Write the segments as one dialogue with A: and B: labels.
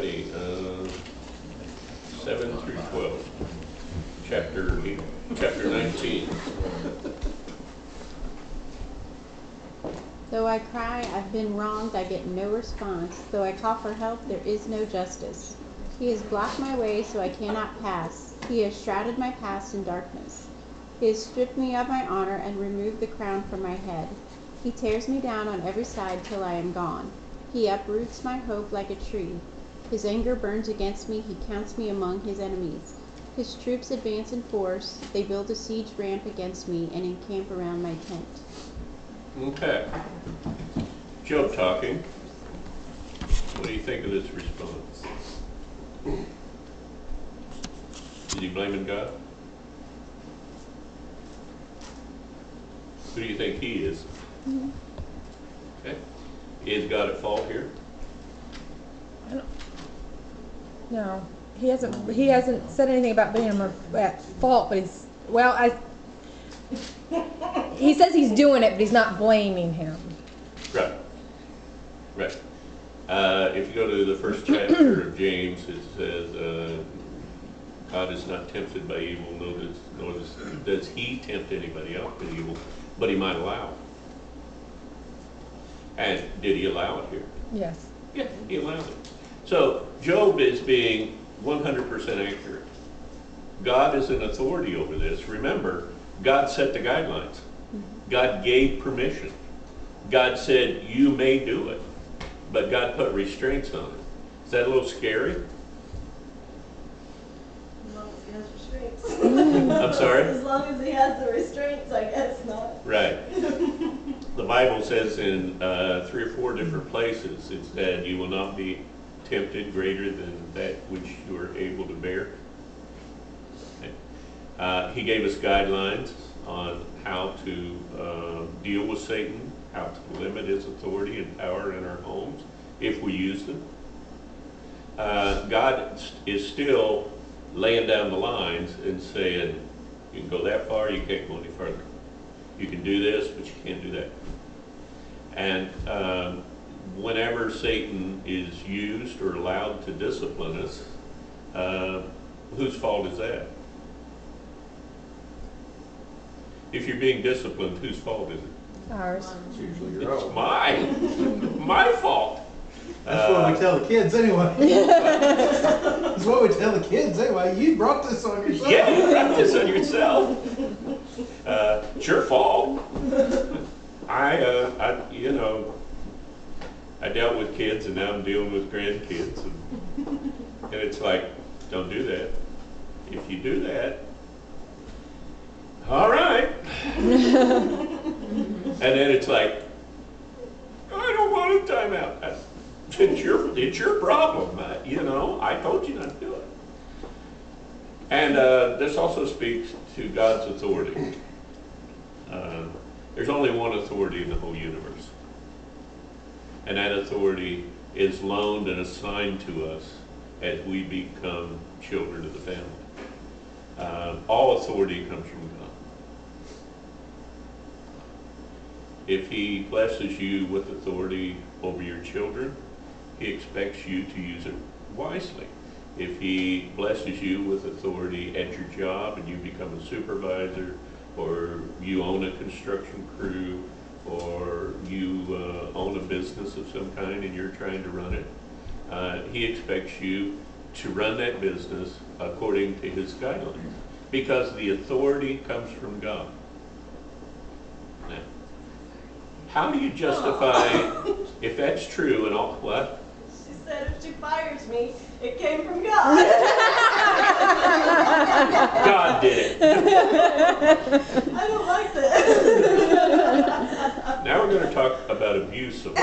A: righty. 7 through 12. Chapter 19.
B: Though I cry, I've been wronged, I get no response. Though I call for help, there is no justice. He has blocked my way so I cannot pass. He has shrouded my past in darkness. He has stripped me of my honor and removed the crown from my head. He tears me down on every side till I am gone. He uproots my hope like a tree. His anger burns against me. He counts me among his enemies. His troops advance in force. They build a siege ramp against me and encamp around my tent.
A: Okay. Job talking. What do you think of this response? Is he blaming God? Who do you think he is?
B: Mm-hmm.
A: Okay. Is God at fault here?
C: No, he hasn't said anything about being at fault, but he says he's doing it, but he's not blaming him.
A: Right. Right. If you go to the first chapter of James, it says, God is not tempted by evil, nor does he tempt anybody else with evil, but he might allow it. And did he allow it here?
C: Yes.
A: Yeah, he allowed it. So Job is being 100% accurate. God is an authority over this. Remember, God set the guidelines. God gave permission. God said, you may do it. But God put restraints on it. Is that a little scary?
D: As long as he has restraints.
A: I'm sorry?
D: As long as he has the restraints, I guess not.
A: Right. The Bible says in 3 or 4 different places, it said, you will not be tempted greater than that which you are able to bear. Okay. He gave us guidelines on how to deal with Satan, how to limit his authority and power in our homes if we use them. God is still laying down the lines and saying, you can go that far, you can't go any further. You can do this, but you can't do that. And whenever Satan is used or allowed to discipline us, whose fault is that? If you're being disciplined, whose fault is it?
C: Ours.
E: It's usually your
A: It's
E: own.
A: my fault.
E: That's what we tell the kids anyway. That's what we tell the kids anyway. You brought this on yourself.
A: Yeah, you brought this on yourself. It's your fault. I dealt with kids, and now I'm dealing with grandkids, and it's like, don't do that. If you do that, all right. And then it's like, I don't want a timeout. It's your problem. I told you not to do it. And this also speaks to God's authority. There's only one authority in the whole universe. And that authority is loaned and assigned to us as we become children of the family. All authority comes from God. If he blesses you with authority over your children, he expects you to use it wisely. If he blesses you with authority at your job and you become a supervisor, or you own a construction crew, or you own a business of some kind and you're trying to run it, he expects you to run that business according to his guidelines, because the authority comes from God. Now, how do you justify, if that's true and all, what?
D: She said if she fires me, it came from God.
A: God did it.
D: I don't like that.
A: Now we're going to talk about abuse of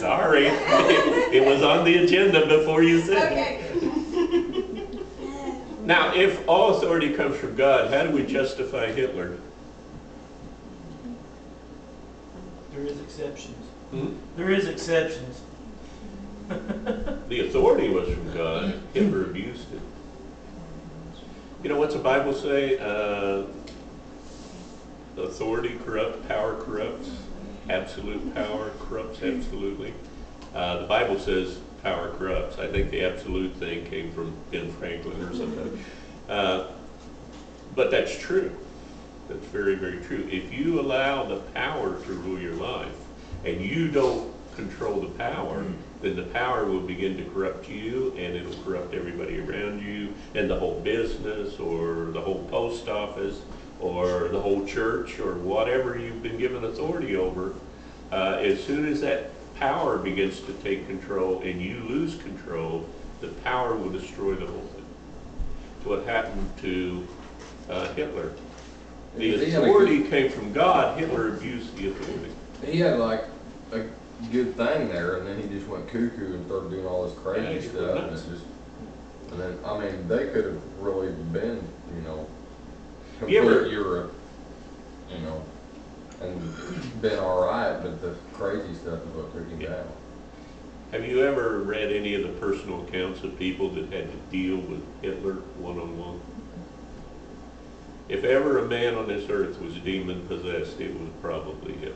A: Sorry, it was on the agenda before you said it.
D: Okay.
A: Now, if all authority comes from God, how do we justify Hitler?
F: There is exceptions.
A: Hmm?
F: There is exceptions.
A: The authority was from God. Hitler abused it. You know what's the Bible say? Authority corrupts, power corrupts. Absolute power corrupts absolutely. The Bible says power corrupts. I think the absolute thing came from Ben Franklin or something. But that's true. That's very, very true. If you allow the power to rule your life and you don't control the power, then the power will begin to corrupt you, and it'll corrupt everybody around you, and the whole business or the whole post office or the whole church or whatever you've been given authority over. As soon as that power begins to take control and you lose control, the power will destroy the whole thing. So what happened to Hitler? The authority came from God. Hitler abused the authority.
G: He had like a good thing there, and then he just went cuckoo and started doing all this crazy
A: Yeah, he
G: stuff.
A: went
G: And,
A: nuts.
G: and then, I mean, they could have really been, you know,
A: You ever-
G: complete Europe, you know, and been all right, but the crazy stuff is what took him
A: Yeah.
G: down.
A: Have you ever read any of the personal accounts of people that had to deal with Hitler one-on-one? If ever a man on this earth was demon-possessed, it was probably Hitler.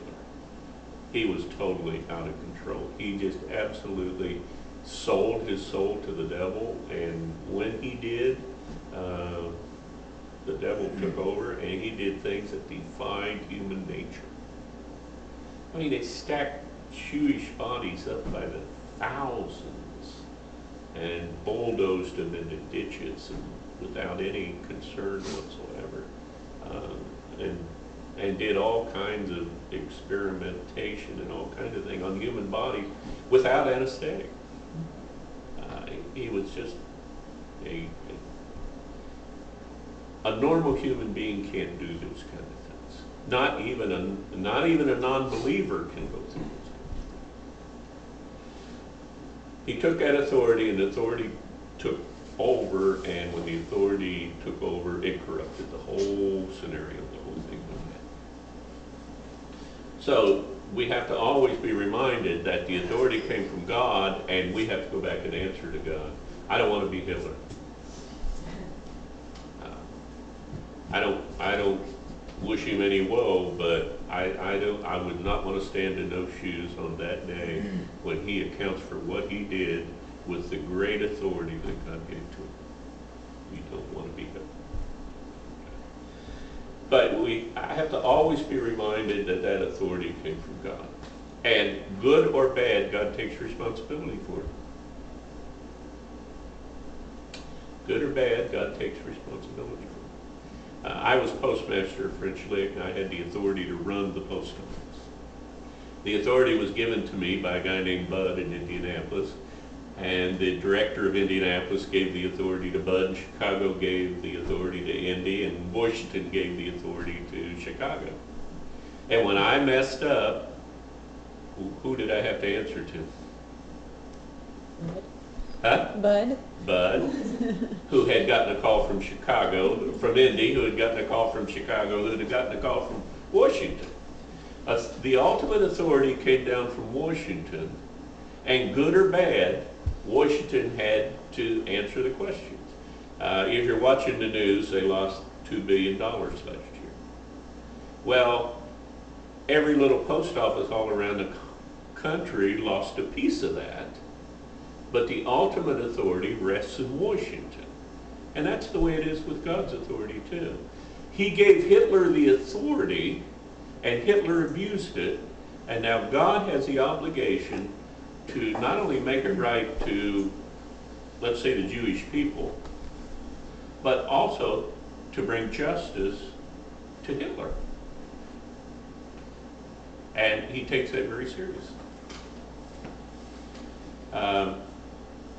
A: He was totally out of control. He just absolutely sold his soul to the devil, and when he did, the devil took over, and he did things that defied human nature. I mean, they stacked Jewish bodies up by the thousands and bulldozed them into ditches and without any concern whatsoever, and did all kinds of experimentation and all kinds of things on human bodies without anesthetic. He was just a normal human being can't do those kind of things. Not even a non-believer can go through those. He took that authority, and the authority took over, and when the authority took over, it corrupted the whole scenario, the whole thing went bad. So we have to always be reminded that the authority came from God, and we have to go back and answer to God. I don't want to be Hitler. I don't wish him any woe, but I would not want to stand in those shoes on that day when he accounts for what he did with the great authority that God gave to him. We don't want to be Hitler. But I have to always be reminded that that authority came from God. And good or bad, God takes responsibility for it. Good or bad, God takes responsibility for it. I was postmaster of French Lick, and I had the authority to run the post office. The authority was given to me by a guy named Bud in Indianapolis, and the director of Indianapolis gave the authority to Bud, and Chicago gave the authority to Indy, and Washington gave the authority to Chicago. And when I messed up, who did I have to answer to? Huh?
B: Bud.
A: Bud, who had gotten a call from Chicago, from Indy, who had gotten a call from Chicago, who had gotten a call from Washington. The ultimate authority came down from Washington, and good or bad, Washington had to answer the questions. If you're watching the news, they lost $2 billion last year. Well, every little post office all around the country lost a piece of that. But the ultimate authority rests in Washington. And that's the way it is with God's authority too. He gave Hitler the authority, and Hitler abused it, and now God has the obligation to not only make it right to, let's say, the Jewish people, but also to bring justice to Hitler. And he takes that very seriously.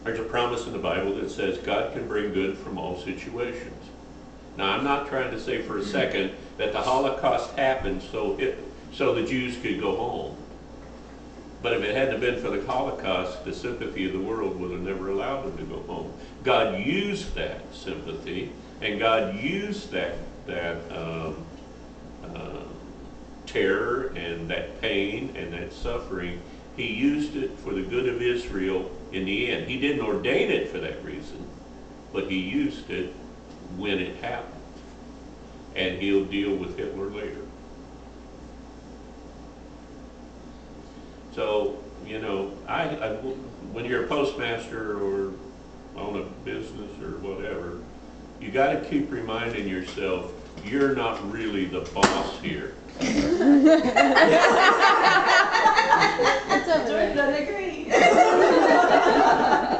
A: There's a promise in the Bible that says God can bring good from all situations. Now, I'm not trying to say for a second that the Holocaust happened so the Jews could go home. But if it hadn't been for the Holocaust, the sympathy of the world would have never allowed them to go home. God used that sympathy, and God used that terror and that pain and that suffering. He used it for the good of Israel in the end. He didn't ordain it for that reason, but he used it when it happened. And he'll deal with Hitler later. So you know, when you're a postmaster or own a business or whatever, you got to keep reminding yourself, you're not really the boss here.
B: It's over
D: Jordan,
B: there.
D: I agree.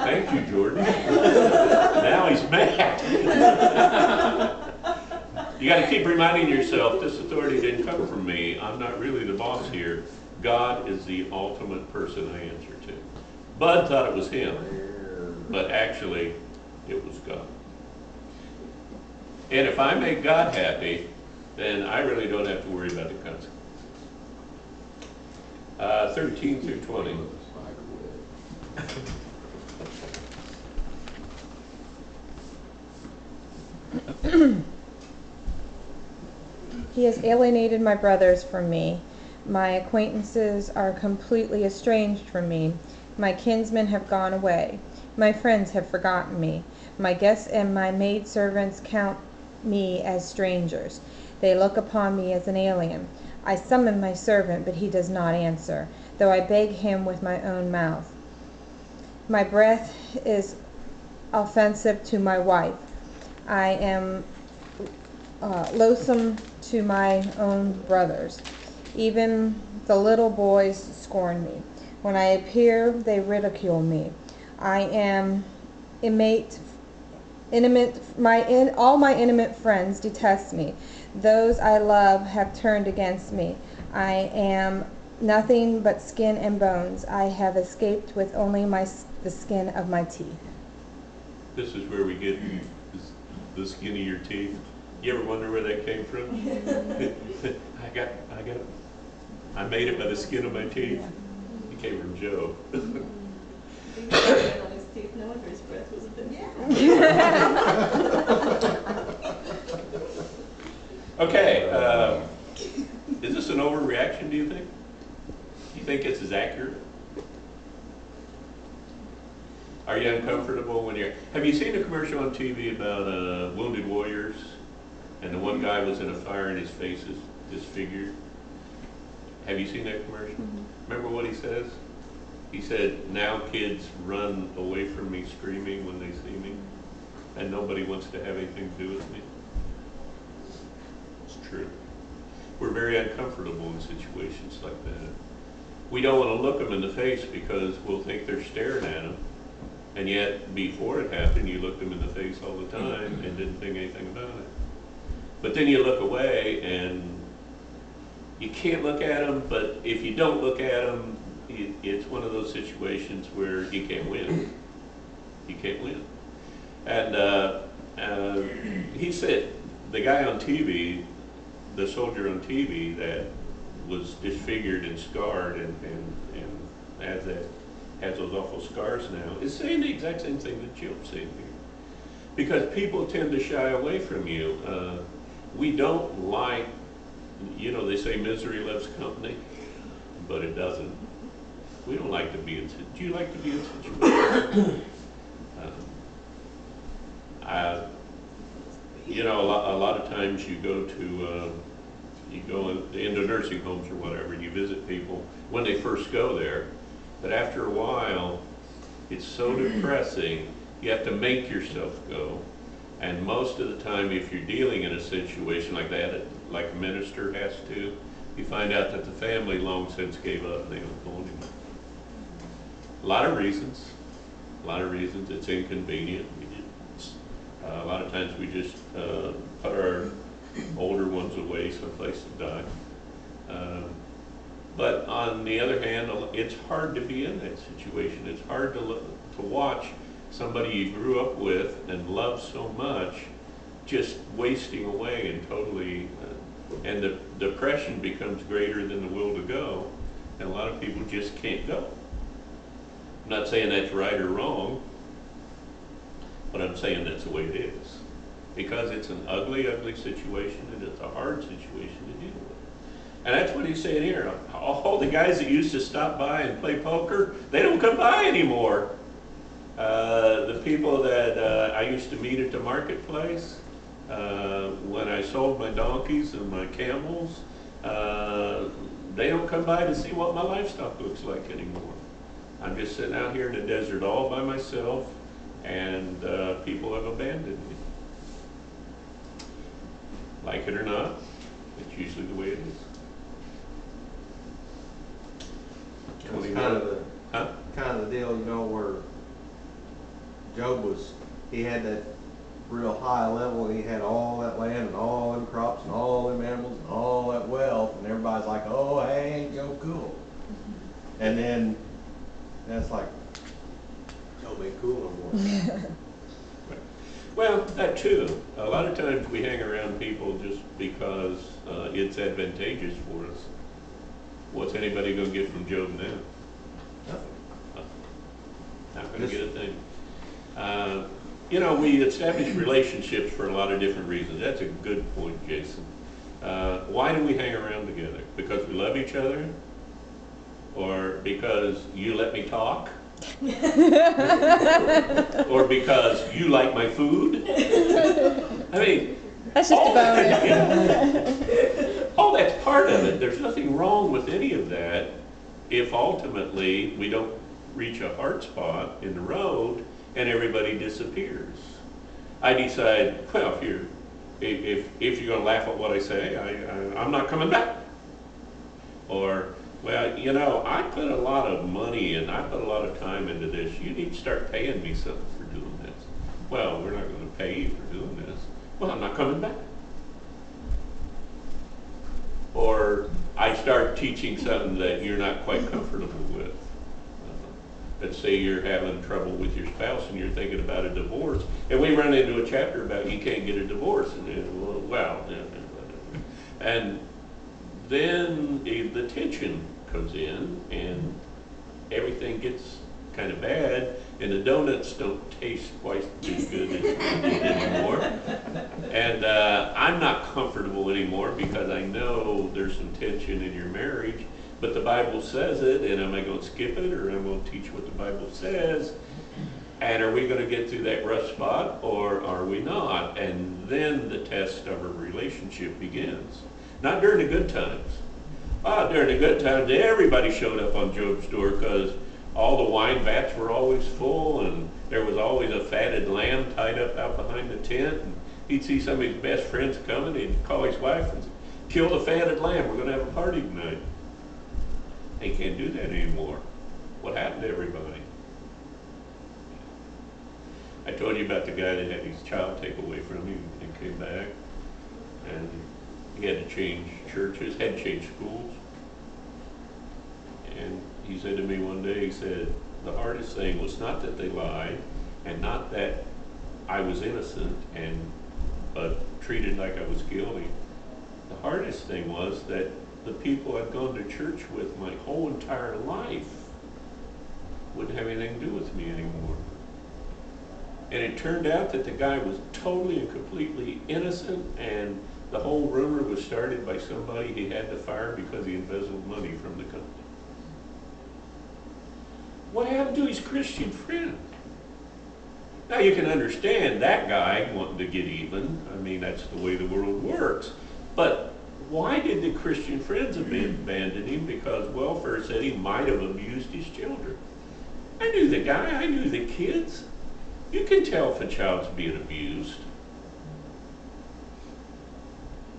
A: Thank you, Jordan. Now he's mad. You got to keep reminding yourself, this authority didn't come from me. I'm not really the boss here. God is the ultimate person I answer to. Bud thought it was him, but actually it was God. And if I make God happy, then I really don't have to worry about the consequences. 13 through 20.
C: He has alienated my brothers from me. My acquaintances are completely estranged from me. My kinsmen have gone away. My friends have forgotten me. My guests and my maidservants count me as strangers. They look upon me as an alien. I summon my servant, but he does not answer, though I beg him with my own mouth. My breath is offensive to my wife. I am loathsome to my own brothers. Even the little boys scorn me. When I appear, they ridicule me. I am all my intimate friends detest me. Those I love have turned against me. I am nothing but skin and bones. I have escaped with only the skin of my teeth.
A: This is where we get the skin of your teeth. You ever wonder where that came from? I made it by the skin of my teeth. It came from Job.
D: He had skin on his teeth. No wonder his breath was a bit.
A: Okay, is this an overreaction, do you think? Do you think this is accurate? Are you uncomfortable when you're... Have you seen a commercial on TV about wounded warriors? And the one guy was in a fire and his face is disfigured. Have you seen that commercial?
B: Mm-hmm.
A: Remember what he says? He said, now kids run away from me screaming when they see me, and nobody wants to have anything to do with me. It's true. We're very uncomfortable in situations like that. We don't want to look them in the face because we'll think they're staring at them. And yet, before it happened, you looked them in the face all the time and didn't think anything about it. But then you look away and you can't look at them, but if you don't look at them, it's one of those situations where you can't win. You can't win. And he said, the guy on TV, the soldier on TV that was disfigured and scarred and has those awful scars now, is saying the exact same thing that Job's saying here. Because people tend to shy away from you. We don't like, you know, they say misery loves company, but it doesn't. We don't like to be in, do you like to be in situations? You know, a lot of times you go into nursing homes or whatever, and you visit people when they first go there, but after a while, it's so depressing, you have to make yourself go. And most of the time, if you're dealing in a situation like that, like a minister has to, you find out that the family long since gave up and they don't go anymore. A lot of reasons. It's inconvenient. A lot of times we just put our older ones away someplace to die. But on the other hand, it's hard to be in that situation. It's hard to watch somebody you grew up with and love so much just wasting away and totally, and the depression becomes greater than the will to go, and a lot of people just can't go. I'm not saying that's right or wrong, but I'm saying that's the way it is. Because it's an ugly, ugly situation, and it's a hard situation to deal with. And that's what he's saying here. All the guys that used to stop by and play poker, they don't come by anymore. The people that I used to meet at the marketplace, when I sold my donkeys and my camels, they don't come by to see what my livestock looks like anymore. I'm just sitting out here in the desert all by myself, and people have abandoned me. Like it or not, it's usually the way it is.
E: It's
A: 21.
E: kind of the deal, you know, where Job was, he had that real high level, and he had all that land and all them crops and all them animals and all that wealth, and everybody's like, oh, hey, ain't Job cool? And then that's like, Job ain't cool no more.
A: Well, that too. A lot of times we hang around people just because it's advantageous for us. What's anybody going to get from Job now?
E: Nothing.
A: Not going to get a thing. You know, we establish relationships for a lot of different reasons. That's a good point, Jason. Why do we hang around together? Because we love each other? Or because you let me talk? Or because you like my food? I mean,
C: That's just a bonus.
A: all that's part of it. There's nothing wrong with any of that if ultimately we don't reach a hard spot in the road and everybody disappears. I decide, well, if you're going to laugh at what I say, I'm not coming back. Or, well, you know, I put a lot of money and I put a lot of time into this. You need to start paying me something for doing this. Well, we're not going to pay you for doing this. Well, I'm not coming back. Or I start teaching something that you're not quite comfortable with. Let's say you're having trouble with your spouse and you're thinking about a divorce, and we run into a chapter about you can't get a divorce, and and then the tension comes in and everything gets kind of bad, and the donuts don't taste quite as good as they did anymore. And I'm not comfortable anymore because I know there's some tension in your marriage, but the Bible says it, and am I going to skip it, or am I going to teach what the Bible says? And are we going to get through that rough spot, or are we not? And then the test of a relationship begins. Not during the good times. During the good times, everybody showed up on Job's door because all the wine vats were always full, and there was always a fatted lamb tied up out behind the tent. And he'd see some of his best friends coming, he'd call his wife and say, kill the fatted lamb, we're going to have a party tonight. They can't do that anymore. What happened to everybody? I told you about the guy that had his child taken away from him and came back, and he had to change churches, had to change schools. And he said to me one day, he said, the hardest thing was not that they lied, and not that I was innocent and treated like I was guilty. The hardest thing was that the people I'd gone to church with my whole entire life wouldn't have anything to do with me anymore. And it turned out that the guy was totally and completely innocent, and the whole rumor was started by somebody he had to fire because he embezzled money from the company. What happened to his Christian friend? Now you can understand that guy wanting to get even. I mean, that's the way the world works. But why did the Christian friends abandon him? Because welfare said he might have abused his children. I knew the guy, I knew the kids. You can tell if a child's being abused.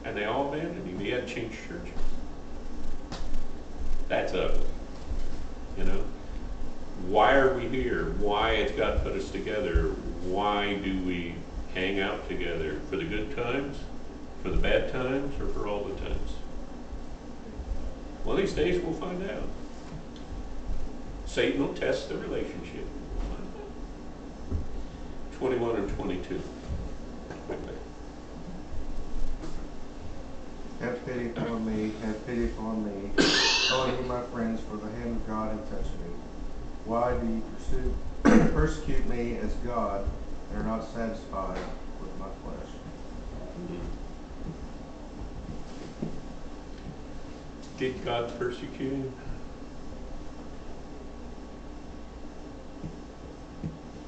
A: And they all abandoned him. He had to change churches. That's ugly. You know? Why are we here? Why has God put us together? Why do we hang out together? For the good times? For the bad times? Or for all the times? One of these days we'll find out. Satan will test the relationship. 21 and 22. Quickly.
E: Have pity upon me, have pity upon me. Oh, ye my friends, for the hand of God hath touched me. Why do ye persecute me as God, and are not satisfied with my flesh?
A: Did God persecute him?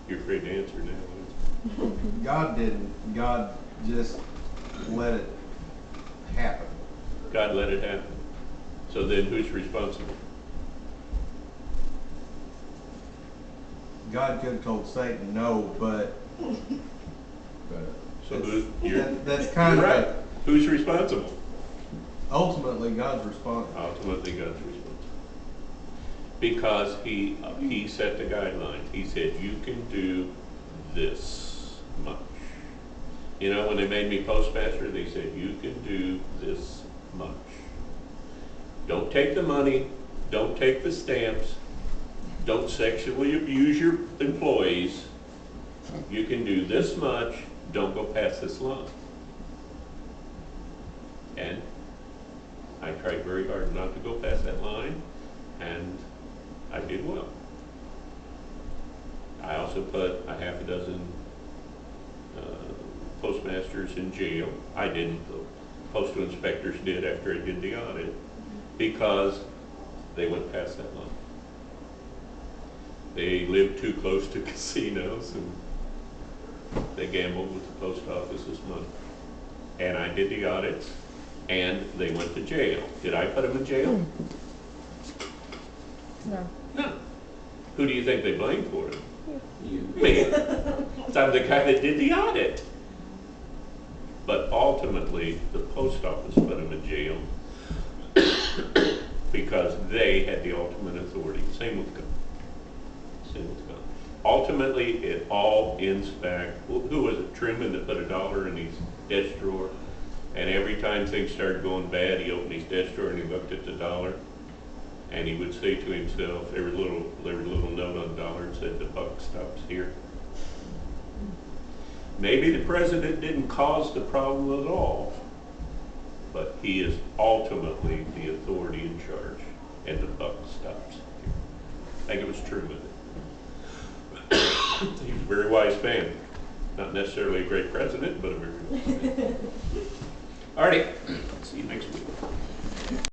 A: You're afraid to answer now.
E: God didn't. God just let it happen.
A: God let it happen. So then who's responsible?
E: God could have told Satan no, but
A: So you're
E: that's kind of,
A: right. Who's responsible?
E: ultimately God's response.
A: Ultimately, God's responsible. Because he set the guidelines. He said, you can do this much. You know, when they made me postmaster, they said, you can do this much. Don't take the money, don't take the stamps, don't sexually abuse your employees. You can do this much, don't go past this line. And I tried very hard not to go past that line, and I did well. I also put a half a dozen postmasters in jail. I didn't, the postal inspectors did after I did the audit, because they went past that line. They lived too close to casinos, and they gambled with the post office's money. And I did the audits, and they went to jail. Did I put them in jail?
C: No.
A: No. Who do you think they blamed for it?
G: you,
A: Me. So I'm the guy that did the audit. But ultimately, the post office put them in jail because they had the ultimate authority. Same with God. Same with God. Ultimately, it all ends back. Who was it? Truman that put $1 in his desk drawer, and every time things started going bad, he opened his desk drawer and he looked at the dollar, and he would say to himself, every little note on the dollar said, "The buck stops here." Maybe the president didn't cause the problem at all, but he is ultimately the authority in charge, and the buck stops here. I think it was Truman. He was a very wise man. Not necessarily a great president, but a very wise man. All righty.